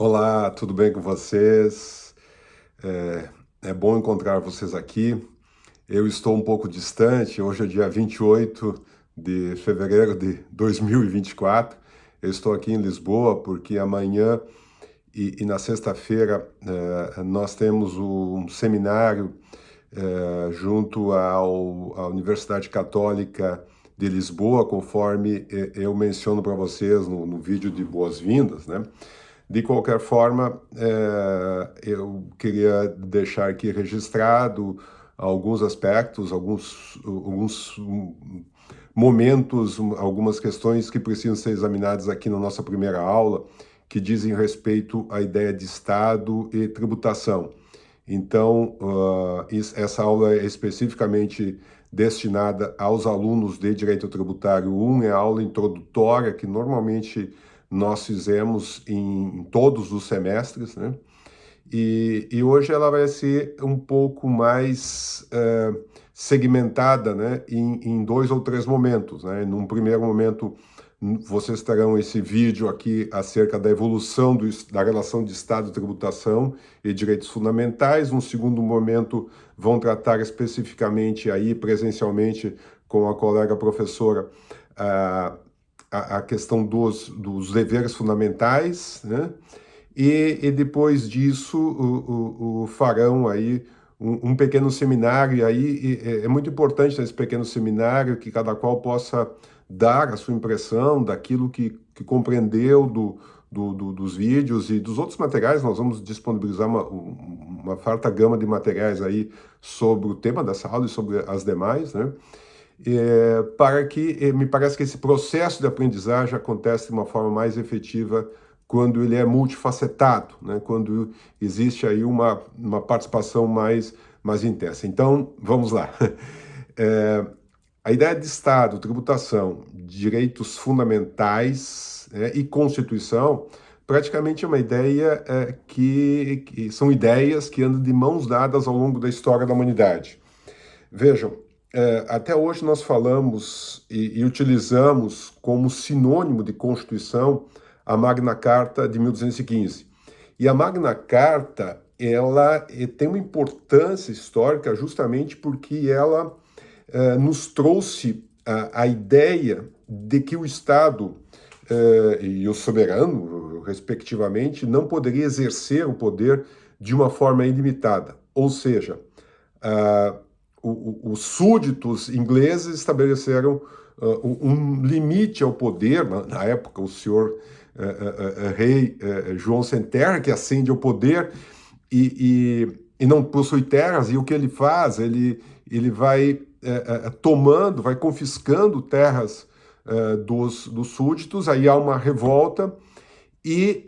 Olá, tudo bem com vocês? É bom encontrar vocês aqui. Eu estou um pouco distante, hoje é dia 28 de fevereiro de 2024. Eu estou aqui em Lisboa porque amanhã e na sexta-feira nós temos um seminário junto à Universidade Católica de Lisboa, conforme eu menciono para vocês no vídeo de boas-vindas, né? De qualquer forma, eu queria deixar aqui registrado alguns aspectos, alguns momentos, algumas questões que precisam ser examinadas aqui na nossa primeira aula, que dizem respeito à ideia de Estado e tributação. Então, essa aula é especificamente destinada aos alunos de Direito Tributário 1, é a aula introdutória que normalmente nós fizemos em todos os semestres, né? E hoje ela vai ser um pouco mais segmentada, né, em dois ou três momentos, né? Num primeiro momento, vocês terão esse vídeo aqui acerca da evolução da relação de Estado, tributação e direitos fundamentais. Num segundo momento, vão tratar especificamente aí, presencialmente, com a colega professora, a questão dos deveres fundamentais, né? E depois disso farão aí um pequeno seminário, e aí é muito importante nesse pequeno seminário que cada qual possa dar a sua impressão daquilo que compreendeu dos vídeos e dos outros materiais. Nós vamos disponibilizar uma farta gama de materiais aí sobre o tema dessa aula e sobre as demais, né? Para que me parece que esse processo de aprendizagem acontece de uma forma mais efetiva quando ele é multifacetado, né? Quando existe aí uma participação mais intensa. Então, vamos lá. A ideia de Estado, tributação, direitos fundamentais, né, e Constituição, praticamente é uma ideia que são ideias que andam de mãos dadas ao longo da história da humanidade. Vejam, até hoje nós falamos e utilizamos como sinônimo de Constituição a Magna Carta de 1215. E a Magna Carta, ela tem uma importância histórica justamente porque ela nos trouxe a ideia de que o Estado e o soberano, respectivamente, não poderia exercer o poder de uma forma ilimitada. Ou seja, os súditos ingleses estabeleceram um limite ao poder. Na época, o senhor rei João Sem Terra, que ascende ao poder e não possui terras, e o que ele faz? Ele vai tomando, vai confiscando terras dos súditos. Aí há uma revolta e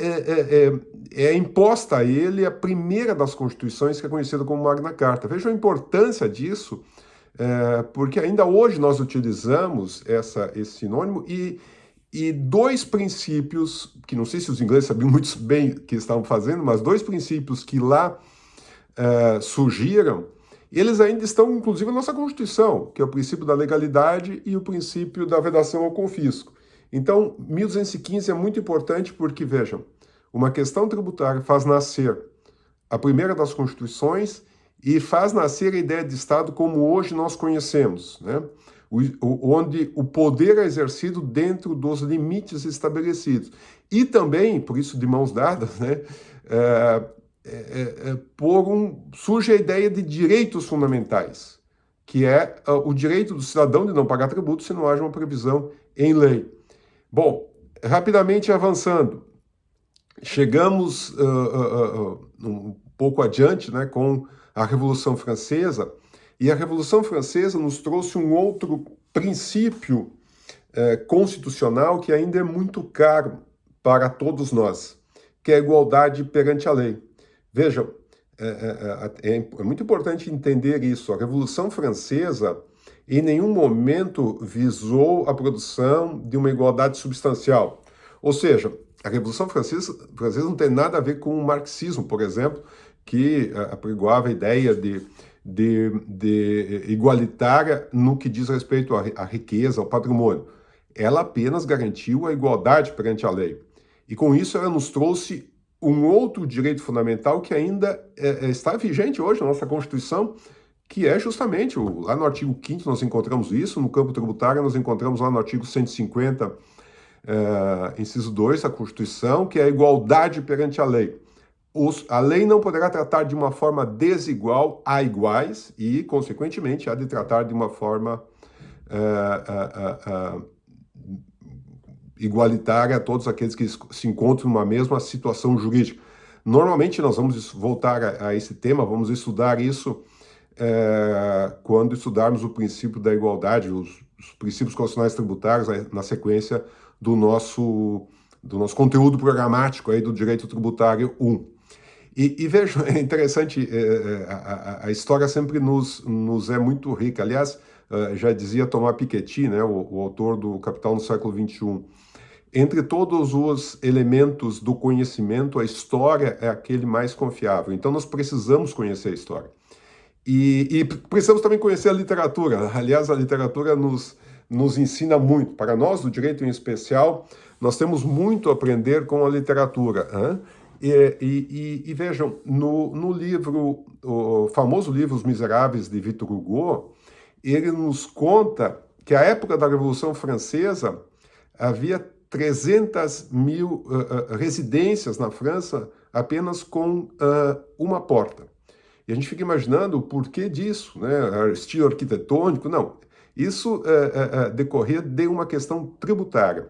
é imposta a ele a primeira das constituições, que é conhecida como Magna Carta. Vejam a importância disso, porque ainda hoje nós utilizamos esse sinônimo e dois princípios, que não sei se os ingleses sabiam muito bem o que estavam fazendo, mas dois princípios que lá surgiram, eles ainda estão, inclusive, na nossa Constituição, que é o princípio da legalidade e o princípio da vedação ao confisco. Então, 1215 é muito importante porque, vejam, uma questão tributária faz nascer a primeira das Constituições e faz nascer a ideia de Estado como hoje nós conhecemos, né? Onde o poder é exercido dentro dos limites estabelecidos. E também, por isso de mãos dadas, né, surge a ideia de direitos fundamentais, que é o direito do cidadão de não pagar tributo se não haja uma previsão em lei. Bom, rapidamente avançando, chegamos um pouco adiante, né, com a Revolução Francesa, e a Revolução Francesa nos trouxe um outro princípio constitucional que ainda é muito caro para todos nós, que é a igualdade perante a lei. Vejam, é muito importante entender isso. A Revolução Francesa em nenhum momento visou a produção de uma igualdade substancial. Ou seja, a Revolução Francesa não tem nada a ver com o marxismo, por exemplo, que apregoava a ideia de igualitária no que diz respeito à riqueza, ao patrimônio. Ela apenas garantiu a igualdade perante a lei. E com isso ela nos trouxe um outro direito fundamental que ainda está vigente hoje na nossa Constituição, que é justamente, lá no artigo 5º nós encontramos isso, no campo tributário nós encontramos lá no artigo 150, inciso 2 da Constituição, que é a igualdade perante a lei. A lei não poderá tratar de uma forma desigual a iguais e, consequentemente, há de tratar de uma forma igualitária a todos aqueles que se encontram numa mesma situação jurídica. Normalmente nós vamos voltar a esse tema, vamos estudar isso quando estudarmos o princípio da igualdade, os princípios constitucionais tributários, na sequência do nosso conteúdo programático aí do direito tributário 1. E vejam, é interessante, a história sempre nos é muito rica. Aliás, já dizia Thomas Piketty, né, o autor do Capital no século XXI, entre todos os elementos do conhecimento, a história é aquele mais confiável. Então nós precisamos conhecer a história. E precisamos também conhecer a literatura. Aliás, a literatura nos ensina muito. Para nós, do direito em especial, nós temos muito a aprender com a literatura. E vejam, no livro, o famoso livro Os Miseráveis, de Victor Hugo, ele nos conta que à época da Revolução Francesa havia 300 mil residências na França apenas com uma porta. E a gente fica imaginando o porquê disso, né? Estilo arquitetônico, não. Isso decorria de uma questão tributária.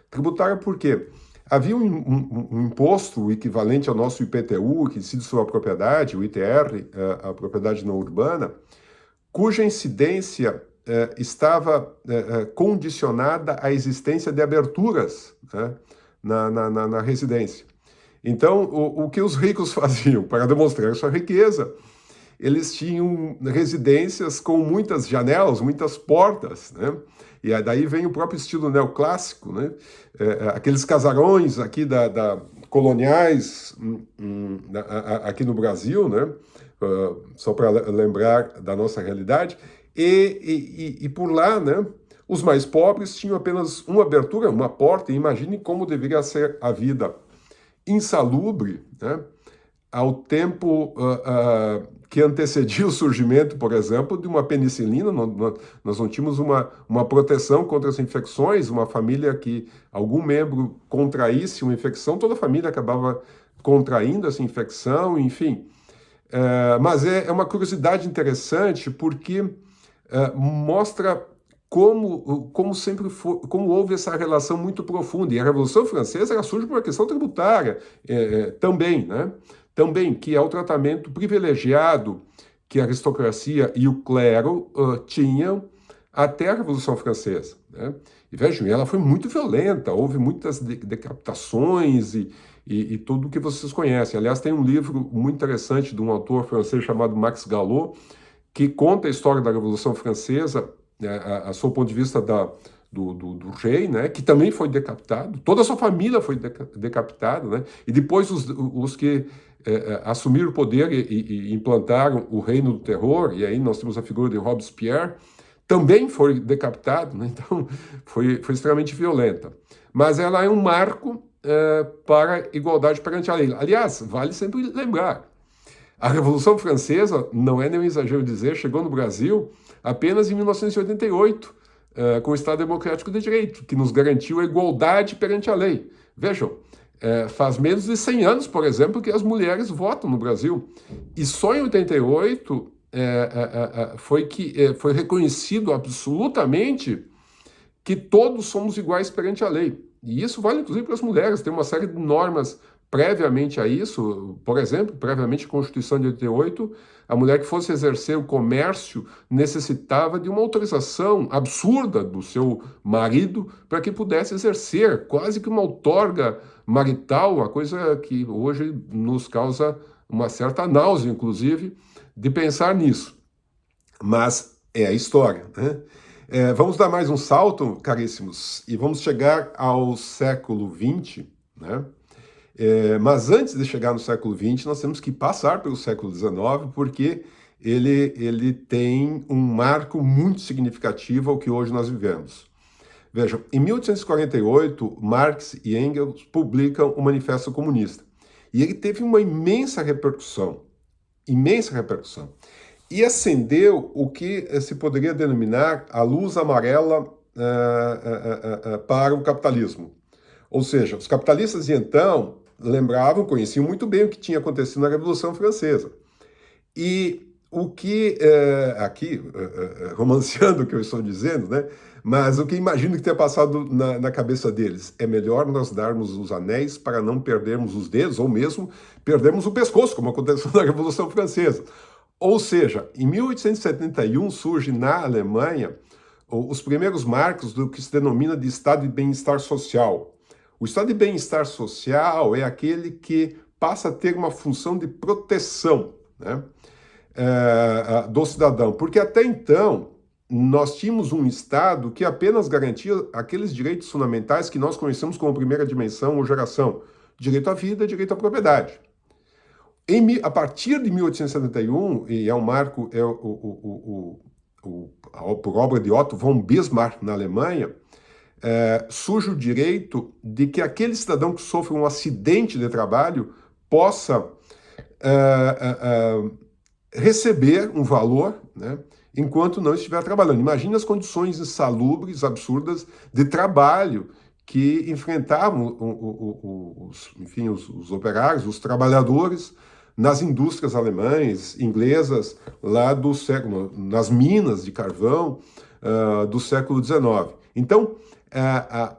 Tributária por quê? Havia um imposto equivalente ao nosso IPTU, que incide sobre a propriedade, o ITR, a propriedade não urbana, cuja incidência estava condicionada à existência de aberturas, né, na residência. Então, o que os ricos faziam para demonstrar sua riqueza? Eles tinham residências com muitas janelas, muitas portas, né? E daí vem o próprio estilo neoclássico, né? Aqueles casarões aqui coloniais aqui no Brasil, né? Só para lembrar da nossa realidade. E por lá, né? Os mais pobres tinham apenas uma abertura, uma porta. E imagine como deveria ser a vida insalubre, né? Ao tempo que antecedia o surgimento, por exemplo, de uma penicilina. Nós não tínhamos uma proteção contra as infecções. Uma família que algum membro contraísse uma infecção, toda a família acabava contraindo essa infecção, enfim. Mas é uma curiosidade interessante, porque mostra como sempre foi, como houve essa relação muito profunda. E a Revolução Francesa ela surge por uma questão tributária também, né? Também, que é o tratamento privilegiado que a aristocracia e o clero tinham até a Revolução Francesa, né? E vejam, ela foi muito violenta, houve muitas decapitações e tudo o que vocês conhecem. Aliás, tem um livro muito interessante de um autor francês chamado Max Galot, que conta a história da Revolução Francesa, a seu ponto de vista do rei, né, que também foi decapitado, toda a sua família foi decapitada, né, e depois os que assumiram o poder e implantaram o reino do terror, e aí nós temos a figura de Robespierre, também foi decapitado, né, então foi extremamente violenta. Mas ela é um marco para a igualdade perante a lei. Aliás, vale sempre lembrar, a Revolução Francesa, não é nenhum exagero dizer, chegou no Brasil apenas em 1988, com o Estado Democrático de Direito, que nos garantiu a igualdade perante a lei. Vejam, faz menos de 100 anos, por exemplo, que as mulheres votam no Brasil. E só em 88 foi reconhecido absolutamente que todos somos iguais perante a lei. E isso vale, inclusive, para as mulheres. Tem uma série de normas previamente a isso, por exemplo, previamente à Constituição de 88, a mulher que fosse exercer o comércio necessitava de uma autorização absurda do seu marido para que pudesse exercer, quase que uma outorga marital, a coisa que hoje nos causa uma certa náusea, inclusive, de pensar nisso. Mas é a história, né? Vamos dar mais um salto, caríssimos, e vamos chegar ao século XX, né? Mas antes de chegar no século XX, nós temos que passar pelo século XIX, porque ele tem um marco muito significativo ao que hoje nós vivemos. Vejam, em 1848, Marx e Engels publicam o Manifesto Comunista. E ele teve uma imensa repercussão, e acendeu o que se poderia denominar a luz amarela para o capitalismo. Ou seja, os capitalistas de então lembravam, conheciam muito bem o que tinha acontecido na Revolução Francesa. E o que, aqui, romanceando o que eu estou dizendo, né? Mas o que imagino que tenha passado na cabeça deles, é melhor nós darmos os anéis para não perdermos os dedos, ou mesmo perdermos o pescoço, como aconteceu na Revolução Francesa. Ou seja, em 1871 surge na Alemanha os primeiros marcos do que se denomina de estado de bem-estar social. O estado de bem-estar social é aquele que passa a ter uma função de proteção, né, do cidadão, porque até então nós tínhamos um Estado que apenas garantia aqueles direitos fundamentais que nós conhecemos como primeira dimensão ou geração: direito à vida, direito à propriedade. A partir de 1871, e é um marco, por obra de Otto von Bismarck na Alemanha, surge o direito de que aquele cidadão que sofre um acidente de trabalho possa receber um valor, né, enquanto não estiver trabalhando. Imagine as condições insalubres, absurdas de trabalho que enfrentavam os operários, os trabalhadores nas indústrias alemãs, inglesas, lá do século, nas minas de carvão do século XIX. Então,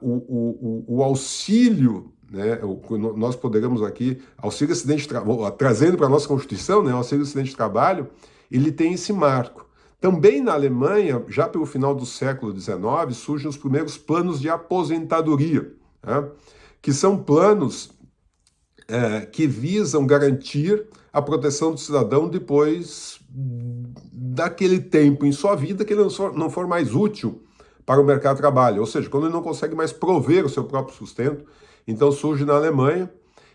o auxílio, né, nós poderemos aqui, auxílio acidente de trabalho, trazendo para a nossa Constituição, né, auxílio acidente de trabalho, ele tem esse marco. Também na Alemanha, já pelo final do século XIX, surgem os primeiros planos de aposentadoria, né, que são planos que visam garantir a proteção do cidadão depois daquele tempo em sua vida que ele não for mais útil para o mercado de trabalho, ou seja, quando ele não consegue mais prover o seu próprio sustento. Então surge na Alemanha,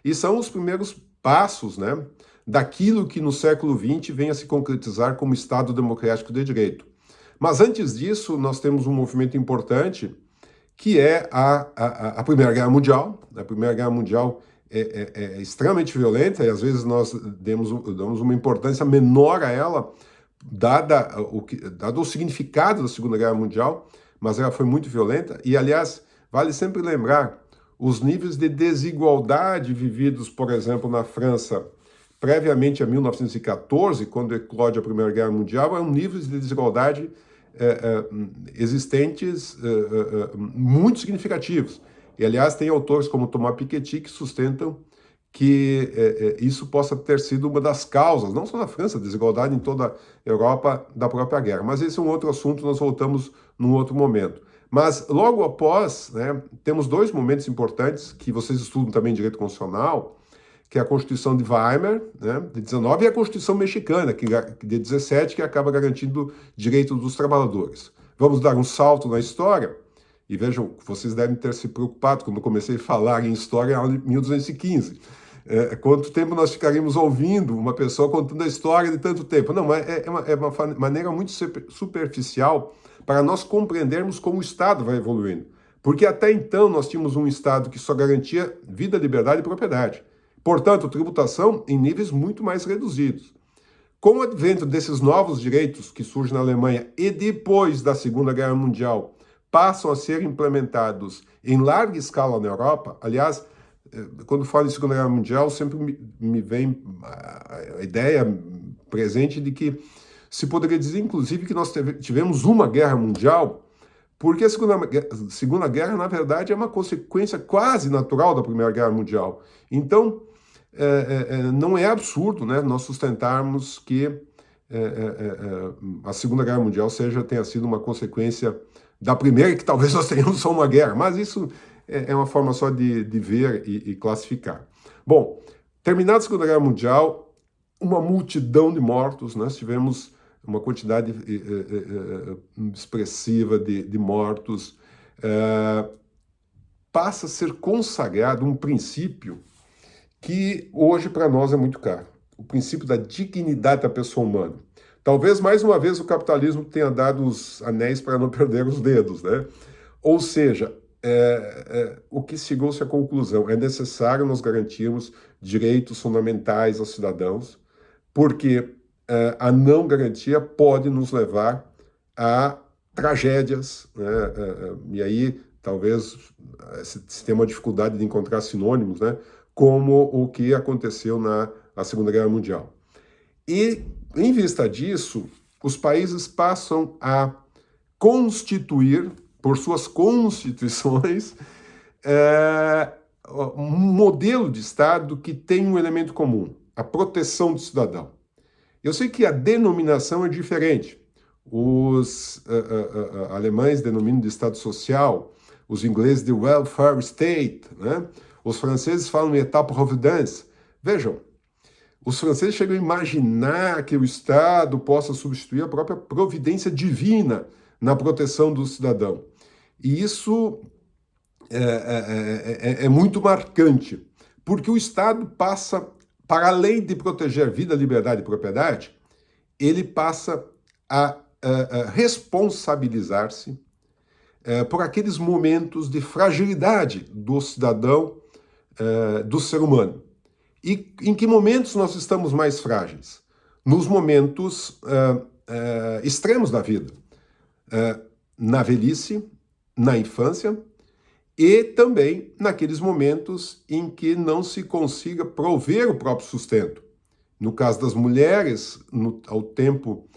e são os primeiros passos, né, daquilo que no século XX vem a se concretizar como Estado Democrático de Direito. Mas antes disso, nós temos um movimento importante, que é a Primeira Guerra Mundial. A Primeira Guerra Mundial é extremamente violenta, e às vezes nós damos uma importância menor a ela, dado o significado da Segunda Guerra Mundial, mas ela foi muito violenta. E, aliás, vale sempre lembrar os níveis de desigualdade vividos, por exemplo, na França, previamente a 1914, quando eclode a Primeira Guerra Mundial, eram níveis de desigualdade existentes muito significativos. E, aliás, tem autores como Thomas Piketty que sustentam que isso possa ter sido uma das causas, não só na França, a desigualdade em toda a Europa da própria guerra. Mas esse é um outro assunto, nós voltamos num outro momento. Mas logo após, né, temos dois momentos importantes que vocês estudam também em direito constitucional, que é a Constituição de Weimar, né, de 19, e a Constituição Mexicana, de 17, que acaba garantindo direitos dos trabalhadores. Vamos dar um salto na história, e vejam, vocês devem ter se preocupado quando eu comecei a falar em história em 1215. Quanto tempo nós ficaríamos ouvindo uma pessoa contando a história de tanto tempo? Não, é uma maneira muito superficial para nós compreendermos como o Estado vai evoluindo. Porque até então nós tínhamos um Estado que só garantia vida, liberdade e propriedade. Portanto, tributação em níveis muito mais reduzidos. Com o advento desses novos direitos que surgem na Alemanha e depois da Segunda Guerra Mundial passam a ser implementados em larga escala na Europa, aliás, quando falo em Segunda Guerra Mundial, sempre me vem a ideia presente de que se poderia dizer, inclusive, que nós tivemos uma guerra mundial, porque a Segunda Guerra, na verdade, é uma consequência quase natural da Primeira Guerra Mundial. Então, não é absurdo, né, nós sustentarmos que a Segunda Guerra Mundial tenha sido uma consequência da primeira, e que talvez nós tenhamos só uma guerra, mas isso é uma forma só de ver e classificar. Bom, terminada a Segunda Guerra Mundial, uma multidão de mortos, nós tivemos uma quantidade expressiva de mortos, passa a ser consagrado um princípio que hoje para nós é muito caro, o princípio da dignidade da pessoa humana. Talvez, mais uma vez, o capitalismo tenha dado os anéis para não perder os dedos, né? Ou seja, o que chegou-se à conclusão? É necessário nós garantirmos direitos fundamentais aos cidadãos, porque a não garantia pode nos levar a tragédias, né? E aí talvez se tenha uma dificuldade de encontrar sinônimos, né? Como o que aconteceu na Segunda Guerra Mundial. E, em vista disso, os países passam a constituir, por suas constituições, um modelo de Estado que tem um elemento comum, a proteção do cidadão. Eu sei que a denominação é diferente. Os alemães denominam de Estado Social, os ingleses de Welfare State, né? Os franceses falam em État-providence. Vejam, os franceses chegam a imaginar que o Estado possa substituir a própria providência divina na proteção do cidadão. E isso é muito marcante, porque o Estado passa, para além de proteger vida, liberdade e propriedade, ele passa a responsabilizar-se por aqueles momentos de fragilidade do cidadão, do ser humano. E em que momentos nós estamos mais frágeis? Nos momentos extremos da vida. Na velhice, na infância e também naqueles momentos em que não se consiga prover o próprio sustento. No caso das mulheres, ao tempo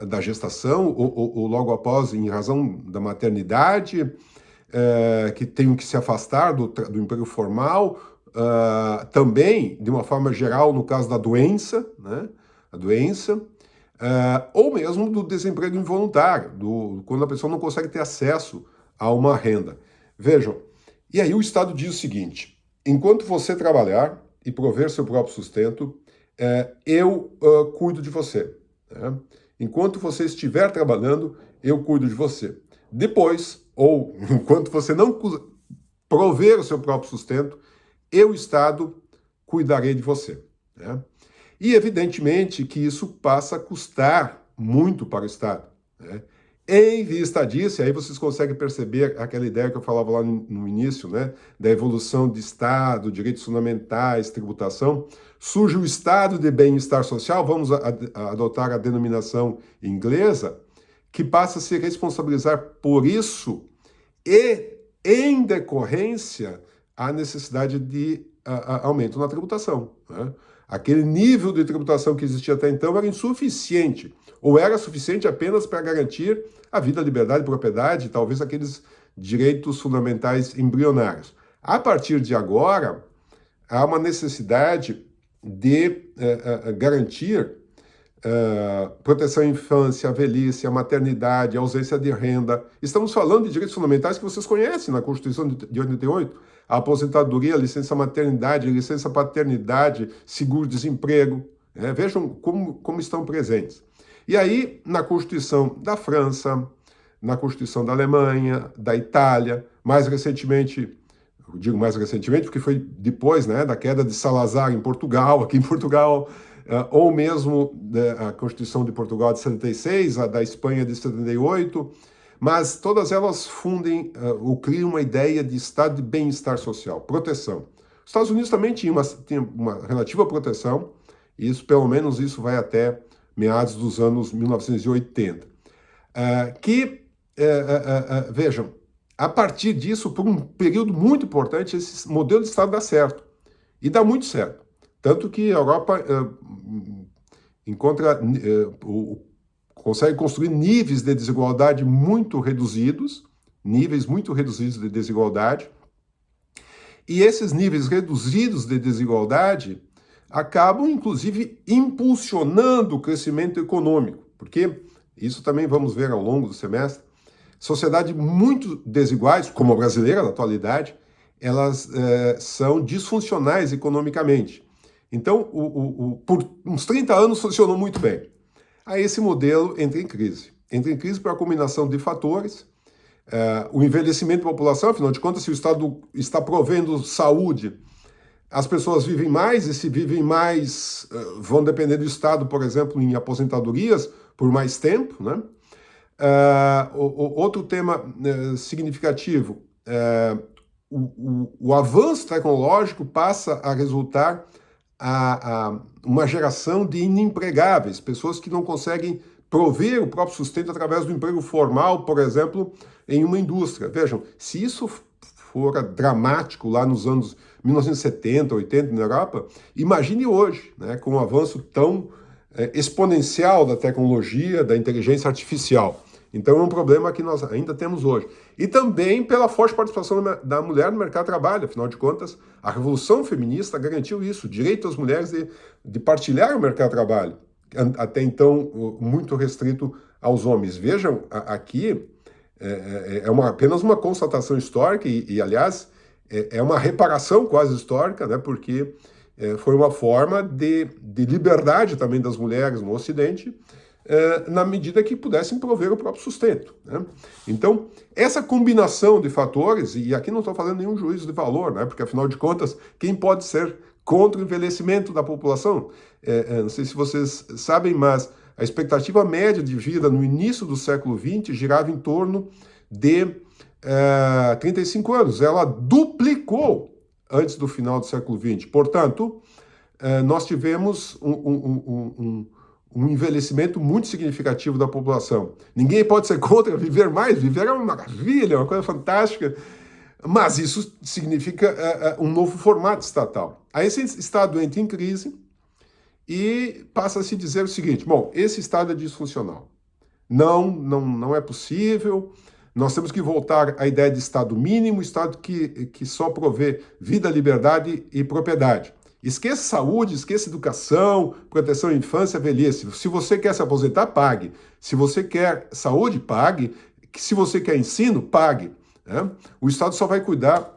da gestação ou logo após, em razão da maternidade, que tenham que se afastar do emprego formal, também, de uma forma geral, no caso da doença, né? A doença, ou mesmo do desemprego involuntário, quando a pessoa não consegue ter acesso a uma renda. Vejam, e aí o Estado diz o seguinte: enquanto você trabalhar e prover seu próprio sustento, eu cuido de você. Né? Enquanto você estiver trabalhando, eu cuido de você. Depois, ou enquanto você não prover o seu próprio sustento, eu, Estado, cuidarei de você. Né? E, evidentemente, que isso passa a custar muito para o Estado. Né? Em vista disso, aí vocês conseguem perceber aquela ideia que eu falava lá no início, né? Da evolução de Estado, direitos fundamentais, tributação. Surge o Estado de bem-estar social, vamos adotar a denominação inglesa, que passa a se responsabilizar por isso e, em decorrência, a necessidade de aumento na tributação. Né? Aquele nível de tributação que existia até então era insuficiente, ou era suficiente apenas para garantir a vida, a liberdade, a propriedade, talvez aqueles direitos fundamentais embrionários. A partir de agora, há uma necessidade de garantir proteção à infância, à velhice, à maternidade, à ausência de renda. Estamos falando de direitos fundamentais que vocês conhecem na Constituição de 88. A aposentadoria, a licença maternidade, a licença paternidade, seguro-desemprego. Vejam como estão presentes. E aí, na Constituição da França, na Constituição da Alemanha, da Itália, mais recentemente, eu digo mais recentemente porque foi depois, né, da queda de Salazar em Portugal, aqui em Portugal, ou mesmo a Constituição de Portugal de 76, a da Espanha de 78, mas todas elas fundem ou criam uma ideia de estado de bem-estar social, proteção. Os Estados Unidos também tinha uma relativa proteção, e isso, pelo menos isso vai até meados dos anos 1980. Vejam, a partir disso, por um período muito importante, esse modelo de Estado dá certo, e dá muito certo. Tanto que a Europa consegue construir níveis de desigualdade muito reduzidos, níveis muito reduzidos de desigualdade, e esses níveis reduzidos de desigualdade acabam, inclusive, impulsionando o crescimento econômico, porque isso também vamos ver ao longo do semestre, sociedades muito desiguais, como a brasileira na atualidade, elas são disfuncionais economicamente. Então, por uns 30 anos funcionou muito bem. Aí esse modelo entra em crise. Entra em crise por uma combinação de fatores, o envelhecimento da população, afinal de contas, se o Estado está provendo saúde, as pessoas vivem mais, e se vivem mais, vão depender do Estado, por exemplo, em aposentadorias, por mais tempo. Né? Outro tema significativo, o avanço tecnológico passa a resultar uma geração de inempregáveis, pessoas que não conseguem prover o próprio sustento através do emprego formal, por exemplo, em uma indústria. Vejam, se isso fora dramático lá nos anos 1970, 80 na Europa, imagine hoje, né, com um avanço tão exponencial da tecnologia, da inteligência artificial. Então é um problema que nós ainda temos hoje. E também pela forte participação da mulher no mercado de trabalho. Afinal de contas, a Revolução Feminista garantiu isso, o direito das mulheres de partilhar o mercado de trabalho, até então muito restrito aos homens. Vejam, aqui apenas uma constatação histórica e aliás, é uma reparação quase histórica, né, porque foi uma forma de liberdade também das mulheres no Ocidente, na medida que pudessem prover o próprio sustento, né? Então, essa combinação de fatores, e aqui não estou fazendo nenhum juízo de valor, né? Porque afinal de contas, quem pode ser contra o envelhecimento da população? Não sei se vocês sabem, mas a expectativa média de vida no início do século XX girava em torno de 35 anos. Ela duplicou antes do final do século XX. Portanto, nós tivemos um envelhecimento muito significativo da população. Ninguém pode ser contra viver mais, viver é uma maravilha, é uma coisa fantástica, mas isso significa um novo formato estatal. Aí esse Estado entra em crise e passa a se dizer o seguinte: bom, esse Estado é disfuncional. Não é possível, nós temos que voltar à ideia de Estado mínimo, Estado que só provê vida, liberdade e propriedade. Esqueça saúde, esqueça educação, proteção à infância, velhice. Se você quer se aposentar, pague. Se você quer saúde, pague. Se você quer ensino, pague. Né? O Estado só vai cuidar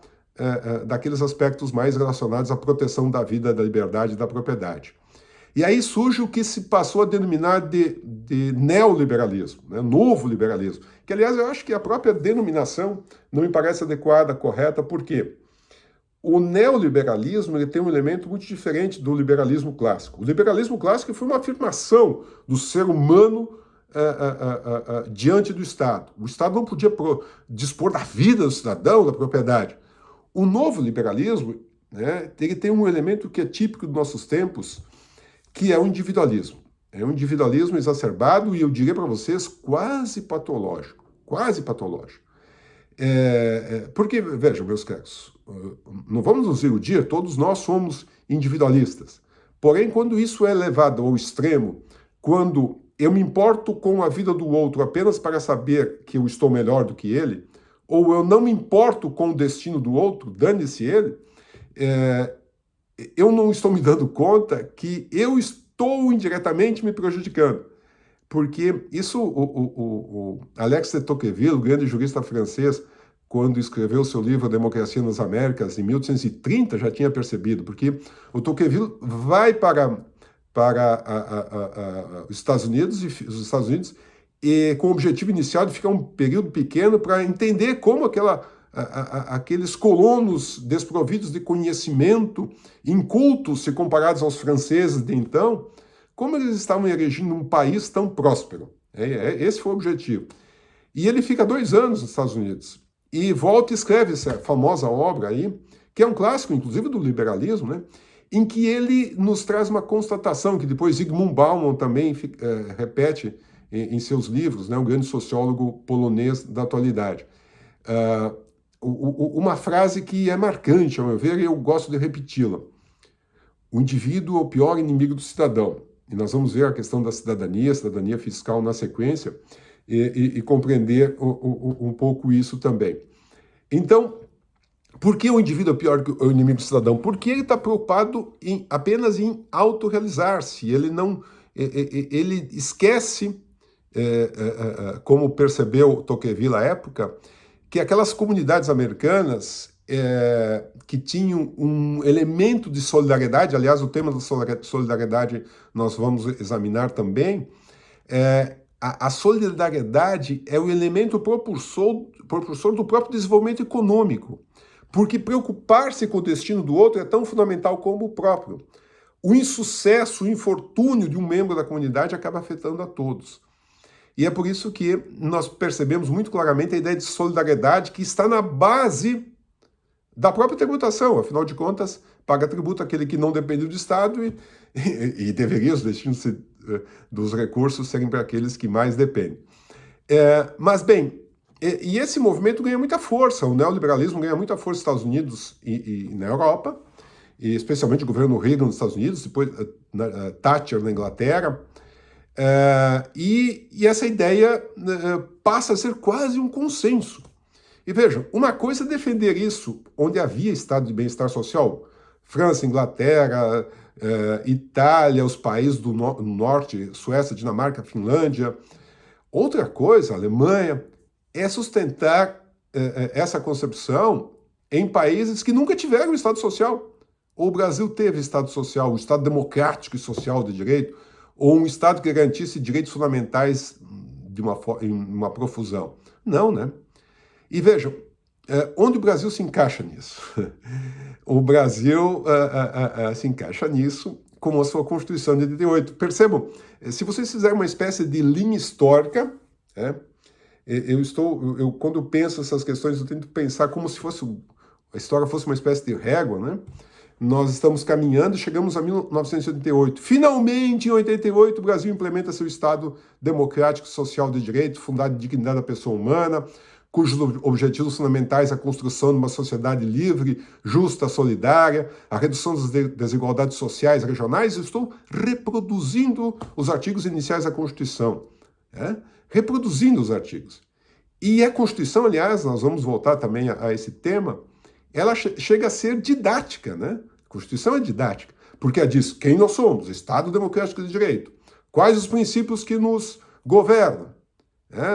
daqueles aspectos mais relacionados à proteção da vida, da liberdade e da propriedade. E aí surge o que se passou a denominar de neoliberalismo, né? Novo liberalismo. Que, aliás, eu acho que a própria denominação não me parece adequada, correta, por quê? O neoliberalismo ele tem um elemento muito diferente do liberalismo clássico. O liberalismo clássico foi uma afirmação do ser humano diante do Estado. O Estado não podia dispor da vida do cidadão, da propriedade. O novo liberalismo, né, ele tem um elemento que é típico dos nossos tempos, que é o individualismo. É um individualismo exacerbado e eu diria para vocês quase patológico. Quase patológico. Porque, vejam, meus caros, não vamos nos iludir, todos nós somos individualistas. Porém, quando isso é levado ao extremo, quando eu me importo com a vida do outro apenas para saber que eu estou melhor do que ele, ou eu não me importo com o destino do outro, dane-se ele, eu não estou me dando conta que eu estou indiretamente me prejudicando. Porque isso, o Alex de Tocqueville, o grande jurista francês, quando escreveu seu livro A Democracia nas Américas, em 1830, já tinha percebido, porque o Tocqueville vai para os Estados Unidos, e com o objetivo inicial de ficar um período pequeno para entender como aqueles colonos desprovidos de conhecimento, incultos se comparados aos franceses de então, como eles estavam erigindo um país tão próspero. Esse foi o objetivo. E ele fica 2 anos nos Estados Unidos. E volta e escreve essa famosa obra aí, que é um clássico, inclusive, do liberalismo, né? Em que ele nos traz uma constatação, que depois Zygmunt Bauman também repete em seus livros, né? Um grande sociólogo polonês da atualidade. Uma frase que é marcante, ao meu ver, e eu gosto de repeti-la. O indivíduo é o pior inimigo do cidadão. E nós vamos ver a questão da cidadania fiscal na sequência, e compreender um pouco isso também. Então, por que o indivíduo é pior que o inimigo do cidadão? Porque ele está preocupado apenas em autorrealizar-se. Ele esquece, como percebeu Tocqueville à época, que aquelas comunidades americanas que tinham um elemento de solidariedade, aliás, o tema da solidariedade nós vamos examinar também, a solidariedade é o elemento propulsor do próprio desenvolvimento econômico, porque preocupar-se com o destino do outro é tão fundamental como o próprio. O insucesso, o infortúnio de um membro da comunidade acaba afetando a todos. E é por isso que nós percebemos muito claramente a ideia de solidariedade que está na base da própria tributação. Afinal de contas, paga tributo aquele que não depende do Estado e deveria os destinos dos recursos serem para aqueles que mais dependem. Mas, bem, e esse movimento ganha muita força, o neoliberalismo ganha muita força nos Estados Unidos e na Europa, e especialmente o governo Reagan nos Estados Unidos, depois Thatcher na Inglaterra, e essa ideia passa a ser quase um consenso. E vejam, uma coisa é defender isso onde havia estado de bem-estar social, França, Inglaterra, Itália, os países do norte, Suécia, Dinamarca, Finlândia. Outra coisa, Alemanha, é sustentar essa concepção em países que nunca tiveram Estado Social. Ou o Brasil teve Estado Social, um Estado democrático e social de direito, ou um Estado que garantisse direitos fundamentais em uma profusão. Não, né? E vejam, onde o Brasil se encaixa nisso? O Brasil se encaixa nisso com a sua Constituição de 88. Percebam, se vocês fizerem uma espécie de linha histórica, quando eu penso essas questões, eu tento pensar como se a história fosse uma espécie de régua, né? Nós estamos caminhando e chegamos a 1988. Finalmente, em 88, o Brasil implementa seu Estado democrático e social de direito, fundado em dignidade da pessoa humana, cujos objetivos fundamentais a construção de uma sociedade livre, justa, solidária, a redução das desigualdades sociais regionais. Eu estou reproduzindo os artigos iniciais da Constituição. Reproduzindo os artigos. E a Constituição, aliás, nós vamos voltar também a esse tema, ela chega a ser didática, né? A Constituição é didática, porque ela diz quem nós somos, Estado Democrático de Direito, quais os princípios que nos governam,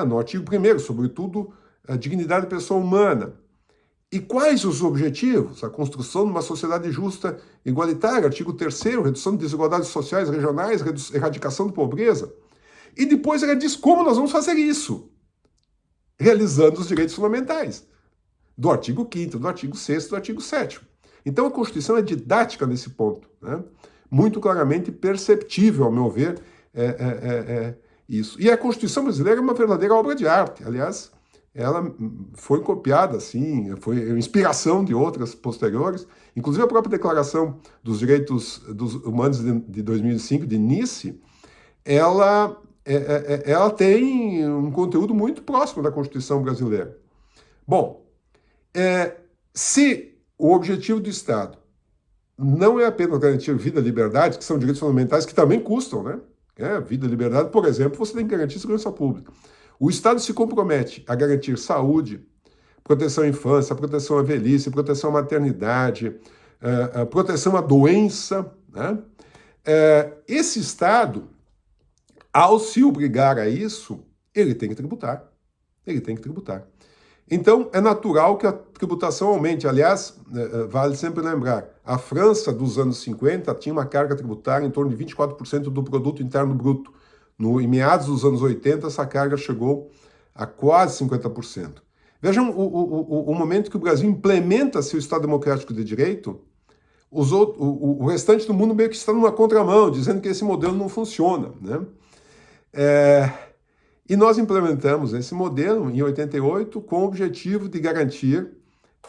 no artigo 1º, sobretudo, a dignidade da pessoa humana, e quais os objetivos, a construção de uma sociedade justa e igualitária, artigo 3º, redução de desigualdades sociais regionais, erradicação da pobreza, e depois ela diz como nós vamos fazer isso, realizando os direitos fundamentais, do artigo 5º, do artigo 6º, do artigo 7º. Então a Constituição é didática nesse ponto, né? Muito claramente perceptível, ao meu ver, isso. E a Constituição brasileira é uma verdadeira obra de arte. Aliás, ela foi copiada, assim, foi inspiração de outras posteriores, inclusive a própria Declaração dos Direitos Humanos de 2005, de Nice, ela tem um conteúdo muito próximo da Constituição brasileira. Bom, se o objetivo do Estado não é apenas garantir vida e liberdade, que são direitos fundamentais que também custam, né? Vida e liberdade, por exemplo, você tem que garantir segurança pública. O Estado se compromete a garantir saúde, proteção à infância, proteção à velhice, proteção à maternidade, proteção à doença, né? Esse Estado, ao se obrigar a isso, ele tem que tributar. Ele tem que tributar. Então, é natural que a tributação aumente. Aliás, vale sempre lembrar, a França dos anos 50 tinha uma carga tributária em torno de 24% do produto interno bruto. Em meados dos anos 80, essa carga chegou a quase 50%. Vejam o momento que o Brasil implementa seu Estado Democrático de Direito, o restante do mundo meio que está numa contramão, dizendo que esse modelo não funciona, né? E nós implementamos esse modelo em 88 com o objetivo de garantir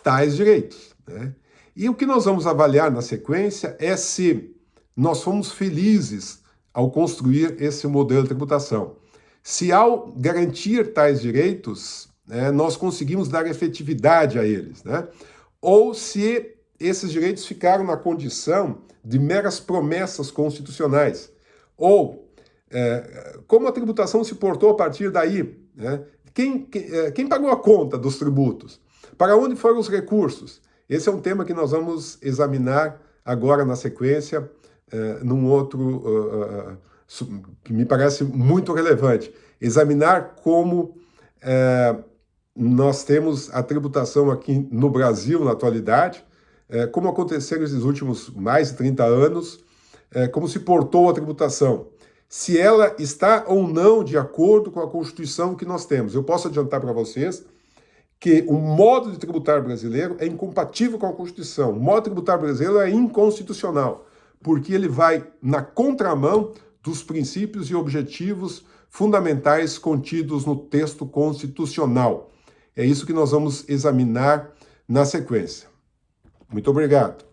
tais direitos, né? E o que nós vamos avaliar na sequência é se nós fomos felizes ao construir esse modelo de tributação. Se ao garantir tais direitos, nós conseguimos dar efetividade a eles, né? Ou se esses direitos ficaram na condição de meras promessas constitucionais. Ou como a tributação se portou a partir daí, né? Quem pagou a conta dos tributos? Para onde foram os recursos? Esse é um tema que nós vamos examinar agora na sequência, num outro que me parece muito relevante. Examinar como nós temos a tributação aqui no Brasil, na atualidade, como aconteceu nesses últimos mais de 30 anos, como se portou a tributação. Se ela está ou não de acordo com a Constituição que nós temos. Eu posso adiantar para vocês que o modo de tributar brasileiro é incompatível com a Constituição. O modo de tributar brasileiro é inconstitucional, porque ele vai na contramão dos princípios e objetivos fundamentais contidos no texto constitucional. É isso que nós vamos examinar na sequência. Muito obrigado.